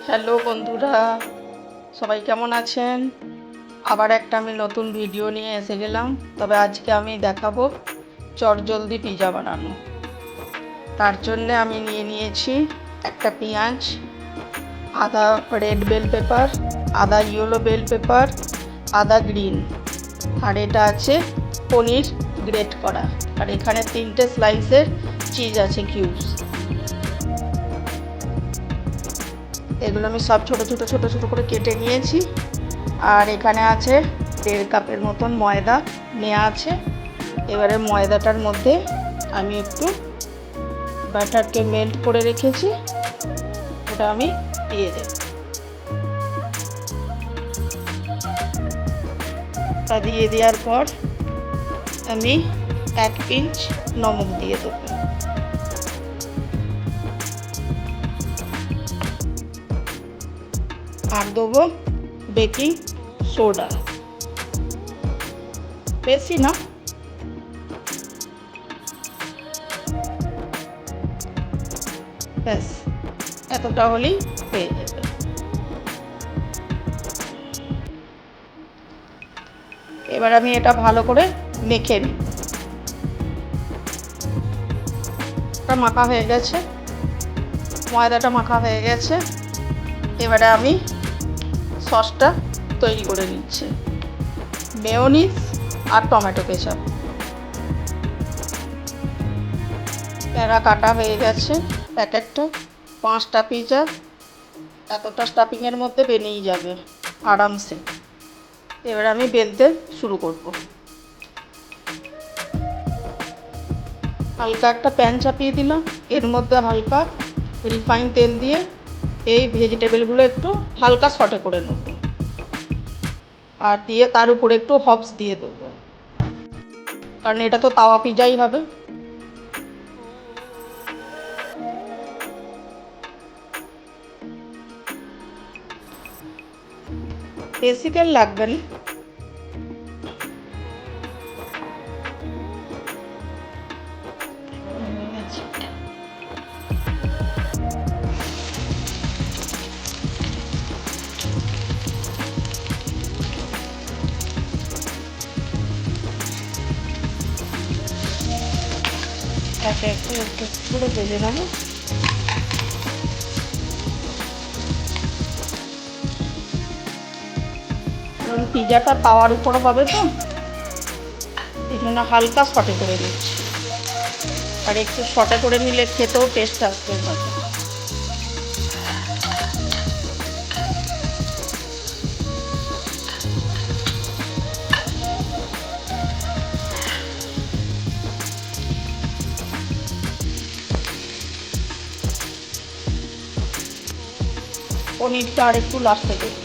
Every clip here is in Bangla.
হ্যালো বন্ধুরা, সবাই কেমন আছেন? আবার একটা আমি নতুন ভিডিও নিয়ে এসে গেলাম। তবে আজকে আমি দেখাবো চটজলদি পিৎজা বানানো। তার জন্যে আমি নিয়ে নিয়েছি একটা পেঁয়াজ, আদা রেড বেল পেপার, আদা ইয়েলো বেল পেপার, আদা গ্রিন, আর এটা আছে পনির গ্রেট করা, আর এখানে 3টে স্লাইসের চিজ আছে কিউবস। এগুলো আমি সব ছোট ছোট করে কেটে নিয়েছি। আর এখানে আছে 1.5 কাপের মতন ময়দা নেওয়া আছে। এবারে ময়দাটার মধ্যে আমি একটু বাটারকে মেল্ট করে রেখেছি, ওটা আমি দিয়ে দেব। তা দিয়ে দেওয়ার পর আমি 1 পিঞ্চ নমক দিয়ে দেবো। আর দেবো বেকিং সোডা, বেশি না, ব্যাস এতটা হলেই হয়ে যাবে। এবার আমি এটা ভালো করে মেখে নিই। এটা মাখা হয়ে গেছে, ময়দাটা মাখা হয়ে গেছে। এবারে আমি সসটা তৈরি করে নিচ্ছি। মেয়োনিজ আর টমেটো কেচাপ। প্যারা কাটা হয়ে গেছে প্যাকেটটা। 5টা পিৎজা এতটা স্টাফিংয়ের মধ্যে বেরিয়ে যাবে আরামসে। এবার আমি বেলতে শুরু করব। হালকা একটা প্যান চাপিয়ে দিলাম, এর মধ্যে হালকা রিফাইন তেল দিয়ে এই ভেজিটেবলগুলো একটু হালকা সটে করে নেব, আর দিয়ে তার উপরে একটু হপস দিয়ে দেবো, কারণ এটা তো তাওয়া পিৎজাই হবে। বেশি তেল লাগবে না। একে একটু একটু করে ভেজে নেবো। কারণ পিৎজাটা তাওয়ার উপরে পাবে তো, এই জন্য হালকা সটে করে দিচ্ছি। আর একটু সটে করে নিলে খেতেও টেস্ট আসবে ভালো। পনিরটা আর একটু লাস্টে দেবো।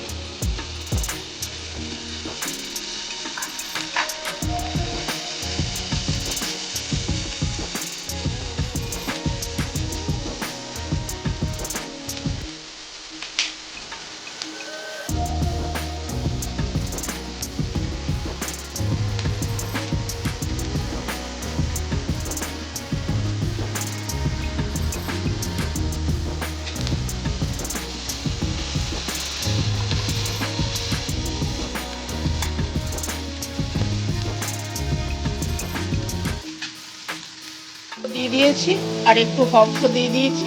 দিয়ে দিয়েছি আর একটু হপস দিয়ে দিয়েছি।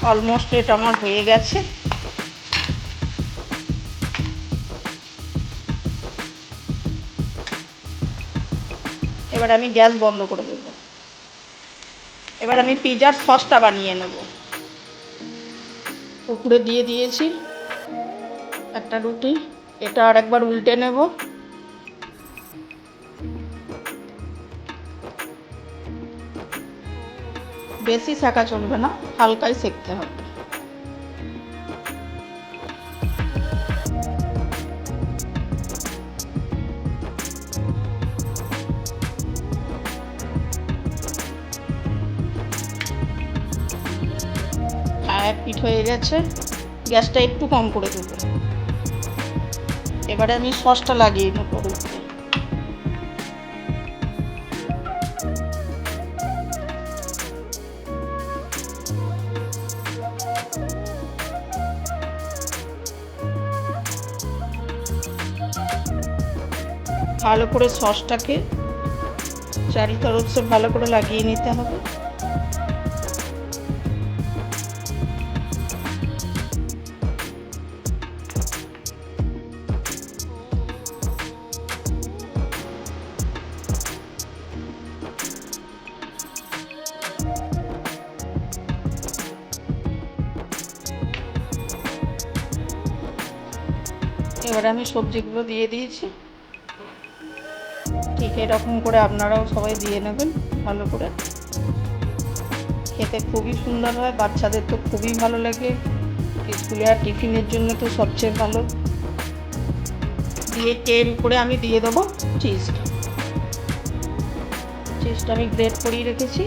অলমোস্ট এটা আমার হয়ে গেছে। এবার আমি গ্যাস বন্ধ করে দেবো। এবার আমি পিৎজার সসটা বানিয়ে নেব। উপরে দিয়ে দিয়েছি একটা রুটি, এটা আর একবার উল্টে নেব। বেশি সেঁকা চলবে না, হালকাই সেঁকতে হবে। এক পিঠ হয়ে গেছে, গ্যাসটা একটু কম করে দেবো। এবারে আমি সসটা লাগিয়ে নেবো উপরে। ভালো করে সসটাকে চারিতরফ সে ভালো করে লাগিয়ে নিতে হবে। এবারে আমি সবজিগুলো দিয়ে দিয়েছি। ঠিক এরকম করে আপনারাও সবাই দিয়ে নেবেন ভালো করে। খেতে খুবই সুন্দর হয়, বাচ্চাদের তো খুবই ভালো লাগে, স্কুলে আর টিফিনের জন্য তো সবচেয়ে ভালো। দিয়ে এর উপরে আমি দিয়ে দেবো চিজটা। চিজটা আমি গ্রেট করিয়ে রেখেছি।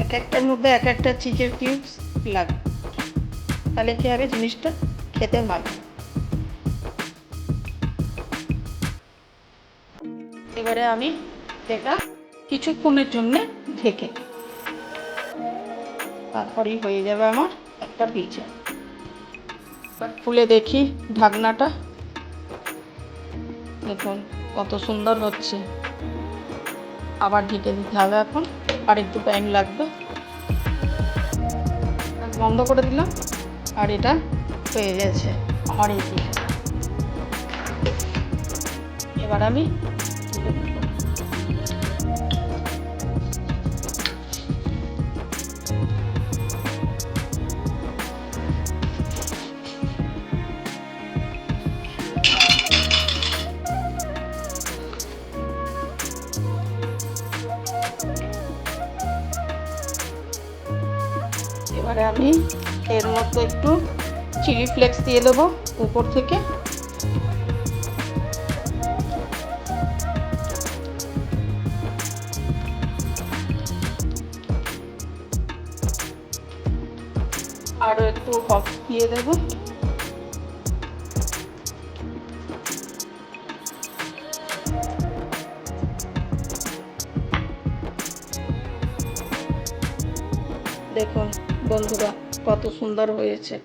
এক একটার মধ্যে এক একটা চিজের কিউবস লাগে, তাহলে কি হবে জিনিসটা খেতে ভালো। এবারে আমি এটা কিছুক্ষণের জন্য ঢেকে, তারপরেই হয়ে যাবে আমার একটা পিৎজা। এবার খুলে দেখি ঢাকনাটা, দেখুন কত সুন্দর হচ্ছে। আবার ঢেকে দিতে হবে এখন, আর একটু টাইম লাগবে। বন্ধ করে দিলাম, আর এটা হয়ে গেছে আমার এই পিৎজা। এবার আমি এর মধ্যে একটু চিলি ফ্লেক্স দিয়ে দেবো উপর থেকে। আরও একটু হপস দিয়ে দেবো। দেখুন বন্ধুরা কত সুন্দর হয়েছে।